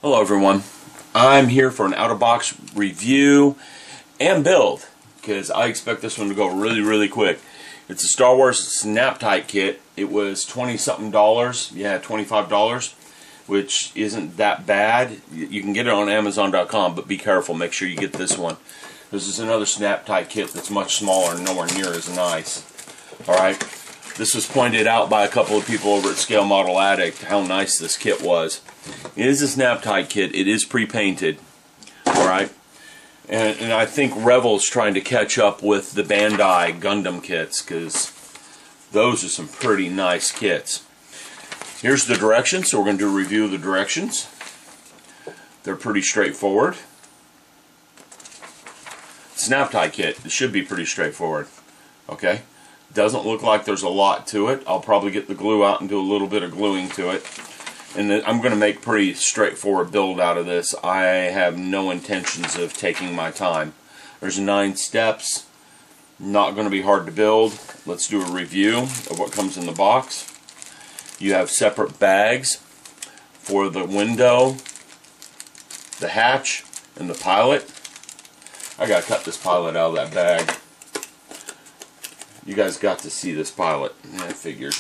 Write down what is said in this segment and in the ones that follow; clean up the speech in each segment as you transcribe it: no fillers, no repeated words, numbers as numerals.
Hello everyone, I'm here for an out-of-box review and build because I expect this one to go really quick. It's a Star Wars Snap Tight kit. It was $20-something, yeah, $25, which isn't that bad. You can get it on Amazon.com, but be careful, make sure you get this one. This is another Snap Tight kit that's much smaller and nowhere near as nice. Alright, this was pointed out by a couple of people over at Scale Model Addict how nice this kit was. It is a Snap Tight kit. It is pre-painted. Alright? And I think Revell's trying to catch up with the Bandai Gundam kits because those are some pretty nice kits. Here's the directions. So we're going to do a review of the directions. They're pretty straightforward. Snap Tight kit. It should be pretty straightforward. Okay? Doesn't look like there's a lot to it. I'll probably get the glue out and do a little bit of gluing to it. And I'm going to make pretty straightforward build out of this. I have no intentions of taking my time. There's 9 steps. Not going to be hard to build. Let's do a review of what comes in the box. You have separate bags for the window, the hatch, and the pilot. I got to cut this pilot out of that bag. You guys got to see this pilot. I figured.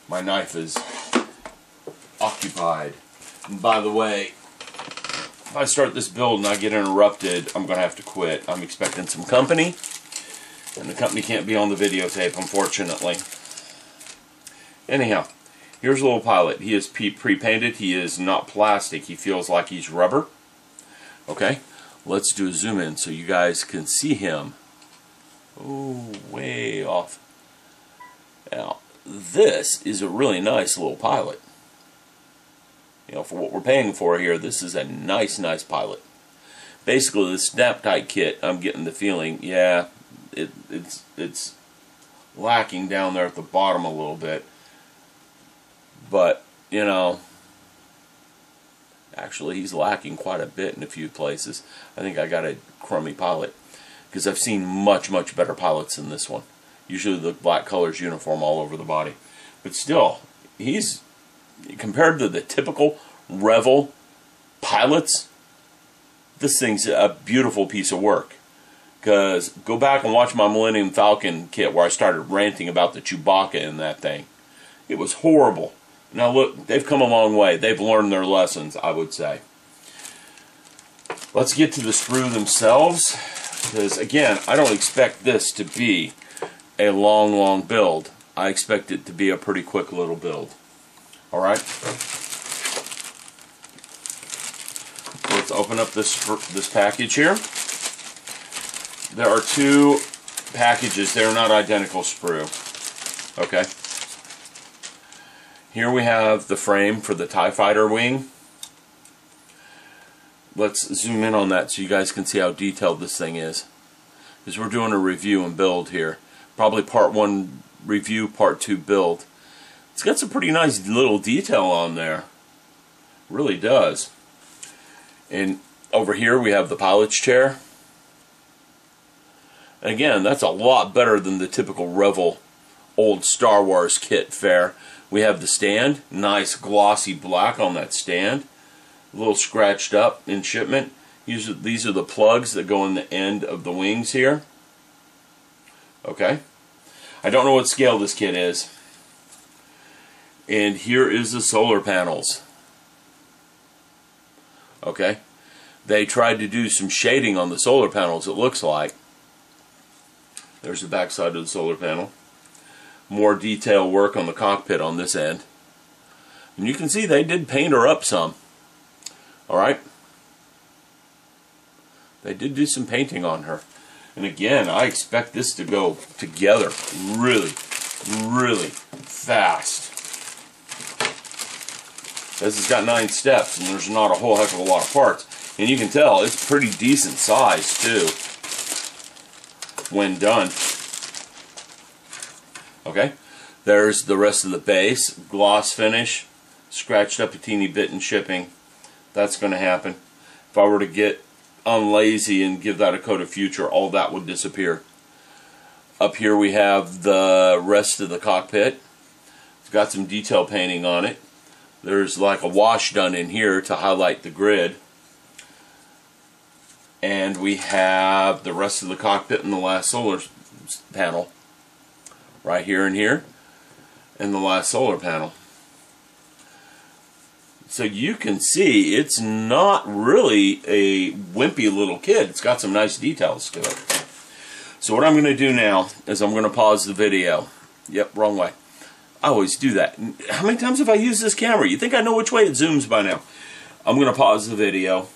My knife is occupied. And by the way, if I start this build and I get interrupted, I'm going to have to quit. I'm expecting some company, and the company can't be on the videotape, unfortunately. Anyhow, here's a little pilot. He is pre-painted. He is not plastic. He feels like he's rubber. Okay, let's do a zoom in so you guys can see him. Oh, way off. Now, this is a really nice little pilot. You know, for what we're paying for here, this is a nice pilot. Basically, the Snap Tight kit, I'm getting the feeling, yeah, it's lacking down there at the bottom a little bit. But, you know, actually he's lacking quite a bit in a few places. I think I got a crummy pilot because I've seen much better pilots than this one. Usually the black color's uniform all over the body. But still, he's, compared to the typical Revell pilots, this thing's a beautiful piece of work. Because go back and watch my Millennium Falcon kit where I started ranting about the Chewbacca in that thing. It was horrible. Now look, they've come a long way. They've learned their lessons, I would say. Let's get to the sprue themselves. Because again, I don't expect this to be a long build. I expect it to be a pretty quick little build. Alright? Let's open up this package here. There are 2 packages. They're not identical sprue. Okay? Here we have the frame for the TIE Fighter wing. Let's zoom in on that so you guys can see how detailed this thing is. Because we're doing a review and build here. Probably part 1 review, part 2 build. It's got some pretty nice little detail on there. Really does. And over here we have the pilot's chair. Again, that's a lot better than the typical Revell old Star Wars kit fare. We have the stand. Nice glossy black on that stand. A little scratched up in shipment. These are the plugs that go in the end of the wings here. Okay. I don't know what scale this kit is. And here is the solar panels. Okay. They tried to do some shading on the solar panels, it looks like. There's the back side of the solar panel. More detail work on the cockpit on this end. And you can see they did paint her up some. Alright. They did do some painting on her. And again, I expect this to go together really fast. This has got 9 steps and there's not a whole heck of a lot of parts. And you can tell it's pretty decent size too when done. Okay, there's the rest of the base. Gloss finish. Scratched up a teeny bit in shipping. That's going to happen. If I were to get unlazy and give that a coat of future, all that would disappear. Up here we have the rest of the cockpit. It's got some detail painting on it. There's like a wash done in here to highlight the grid. And we have the rest of the cockpit and the last solar panel right here and here, and the last solar panel. So you can see it's not really a wimpy little kit. It's got some nice details to it. So what I'm going to do now is I'm going to pause the video. Yep, wrong way. I always do that. How many times have I used this camera? You think I know which way it zooms by now. I'm going to pause the video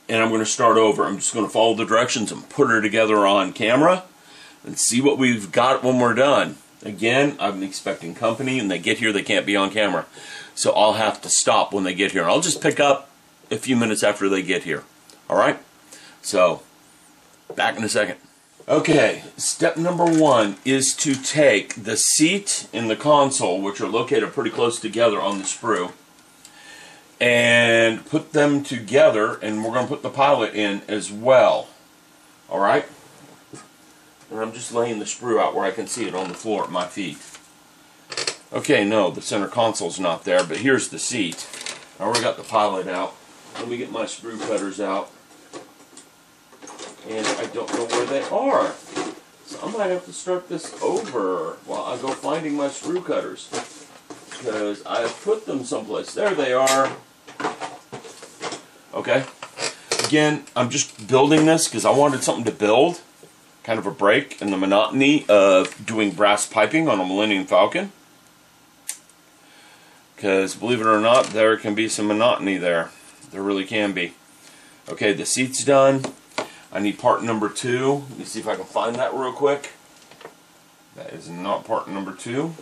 and I'm going to start over. I'm just going to follow the directions and put her together on camera and see what we've got when we're done. Again, I'm expecting company, and they get here, they can't be on camera. So I'll have to stop when they get here. I'll just pick up a few minutes after they get here. Alright? So, back in a second. Okay, step number 1 is to take the seat and the console, which are located pretty close together on the sprue, and put them together, and we're going to put the pilot in as well. Alright? And I'm just laying the sprue out where I can see it on the floor at my feet. Okay, no, the center console's not there, but here's the seat. I already got the pilot out. Let me get my sprue cutters out. And I don't know where they are. So I might have to start this over while I go finding my sprue cutters. Because I have put them someplace. There they are. Okay. Again, I'm just building this because I wanted something to build. Kind of a break in the monotony of doing brass piping on a Millennium Falcon. Because, believe it or not, there can be some monotony there. There really can be. Okay, the seat's done. I need part number 2. Let me see if I can find that real quick. That is not part number 2.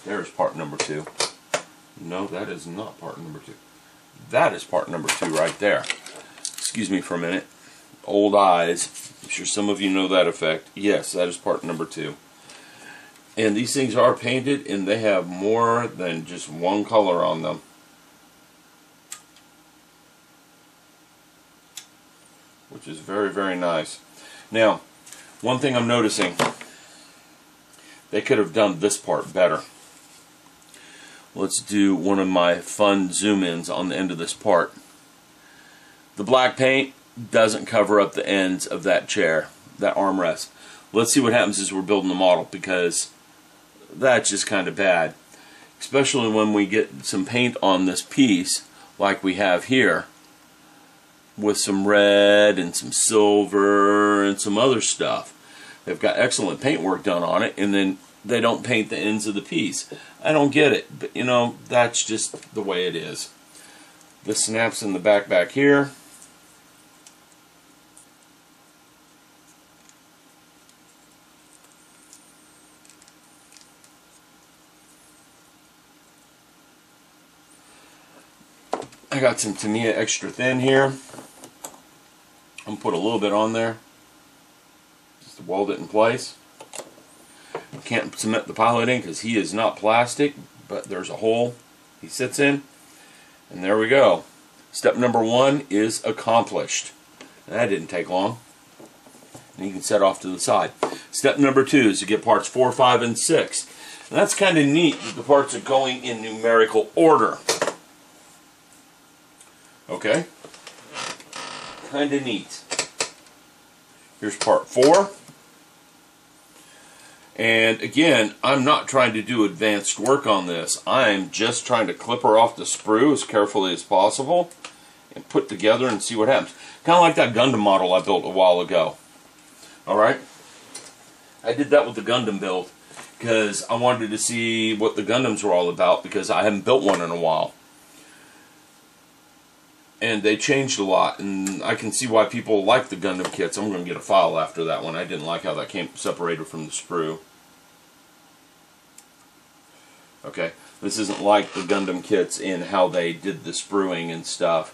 There's part number 2. No, that is not part number 2. That is part number 2 right there. Excuse me for a minute. Old eyes. I'm sure some of you know that effect. Yes, that is part number 2. And these things are painted, and they have more than just one color on them. Which is very, very nice. Now, one thing I'm noticing, they could have done this part better. Let's do one of my fun zoom-ins on the end of this part. The black paint doesn't cover up the ends of that chair, that armrest. Let's see what happens as we're building the model, because that's just kind of bad. Especially when we get some paint on this piece, like we have here, with some red and some silver and some other stuff. They've got excellent paint work done on it, and then they don't paint the ends of the piece. I don't get it, but you know, that's just the way it is. The snaps in the back here. I got some Tamiya extra thin here. I'm going to put a little bit on there just to weld it in place. Can't cement the pilot in because he is not plastic, but there's a hole he sits in, and there we go. Step number 1 is accomplished. That didn't take long. And you can set off to the side. Step number 2 is to get parts 4, 5, and 6. And that's kind of neat that the parts are going in numerical order. Okay? Kind of neat. Here's part 4. And again, I'm not trying to do advanced work on this. I'm just trying to clip her off the sprue as carefully as possible and put together and see what happens. Kind of like that Gundam model I built a while ago. Alright? I did that with the Gundam build because I wanted to see what the Gundams were all about, because I haven't built one in a while. And they changed a lot, and I can see why people like the Gundam kits. I'm going to get a file after that one. I didn't like how that came separated from the sprue. Okay, this isn't like the Gundam kits in how they did the sprueing and stuff.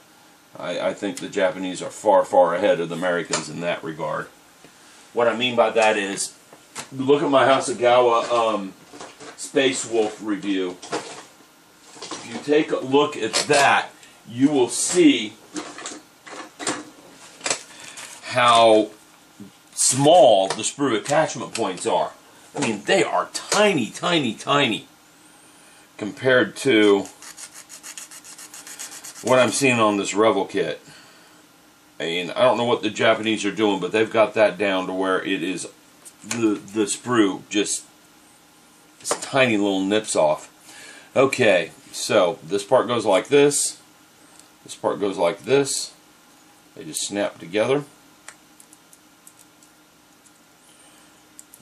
I think the Japanese are far, far ahead of the Americans in that regard. What I mean by that is, look at my Hasegawa Space Wolf review. If you take a look at that, you will see how small the sprue attachment points are. I mean, they are tiny, tiny, tiny compared to what I'm seeing on this Revell kit. I mean, I don't know what the Japanese are doing, but they've got that down to where it is the sprue just, it's tiny little nips off. Okay, so this part goes like this. This part goes like this. They just snap together.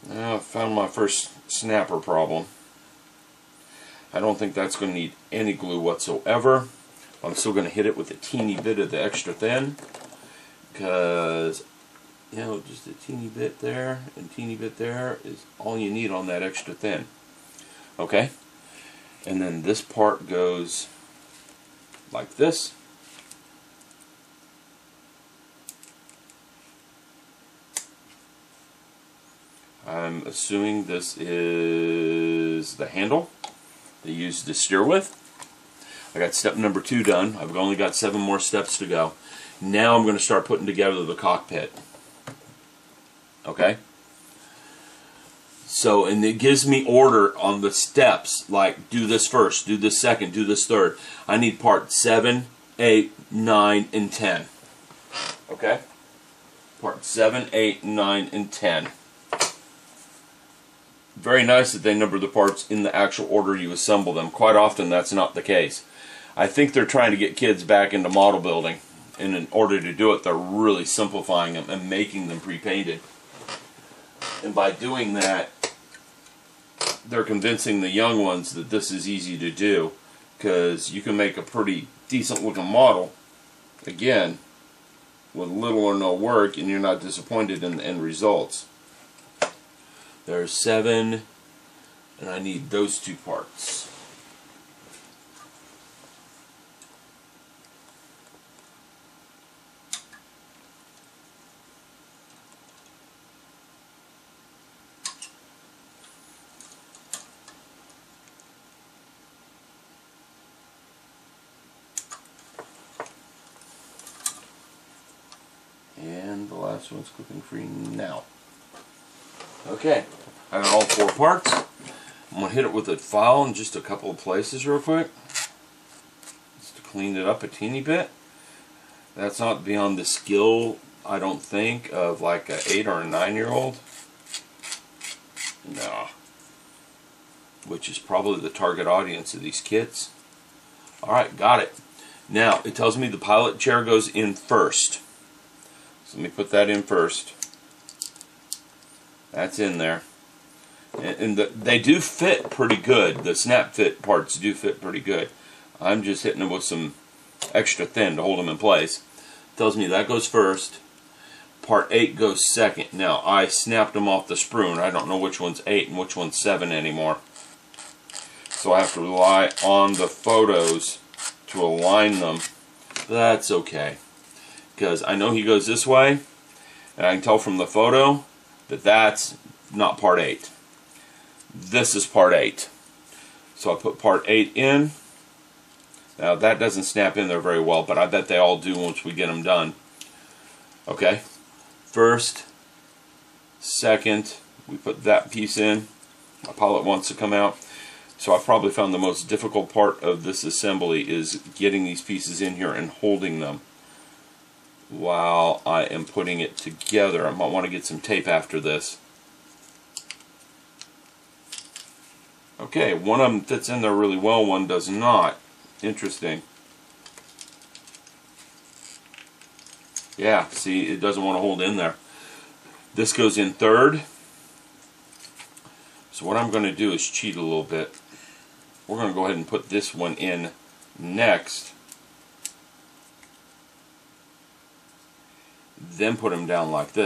Now I found my first snapper problem. I don't think that's going to need any glue whatsoever. I'm still going to hit it with a teeny bit of the extra thin, because, you know, just a teeny bit there and teeny bit there is all you need on that extra thin. Okay? And then this part goes like this. I'm assuming this is the handle they use to steer with. I got step number 2 done. I've only got 7 more steps to go. Now I'm going to start putting together the cockpit. Okay? So, and it gives me order on the steps, like do this first, do this second, do this third. I need part 7, 8, 9, and 10. Okay? Part 7, 8, 9, and 10. Very nice that they number the parts in the actual order you assemble them. Quite often that's not the case. I think they're trying to get kids back into model building, and in order to do it they're really simplifying them and making them pre-painted. And by doing that, they're convincing the young ones that this is easy to do, because you can make a pretty decent looking model, again, with little or no work, and you're not disappointed in the end results. There's 7, and I need those 2 parts. And the last one's cooking free now. Okay, I got all 4 parts. I'm going to hit it with a file in just a couple of places real quick, just to clean it up a teeny bit. That's not beyond the skill, I don't think, of like an 8 or a 9-year-old. No. Which is probably the target audience of these kits. Alright, got it. Now, it tells me the pilot chair goes in first. So let me put that in first. That's in there. And they do fit pretty good. The snap fit parts do fit pretty good. I'm just hitting them with some extra thin to hold them in place. Tells me that goes first. Part 8 goes second. Now, I snapped them off the sprue, and I don't know which one's 8 and which one's 7 anymore. So I have to rely on the photos to align them. That's okay, because I know he goes this way, and I can tell from the photo that that's not part 8. This is part 8. So I put part 8 in. Now that doesn't snap in there very well, but I bet they all do once we get them done. Okay, first, second, we put that piece in. My pilot wants to come out. So I probably found the most difficult part of this assembly is getting these pieces in here and holding them while I am putting it together. I might want to get some tape after this. Okay, one of them fits in there really well, one does not. Interesting. Yeah, see, it doesn't want to hold in there. This goes in third. So what I'm going to do is cheat a little bit. We're going to go ahead and put this one in next. Then put them down like this.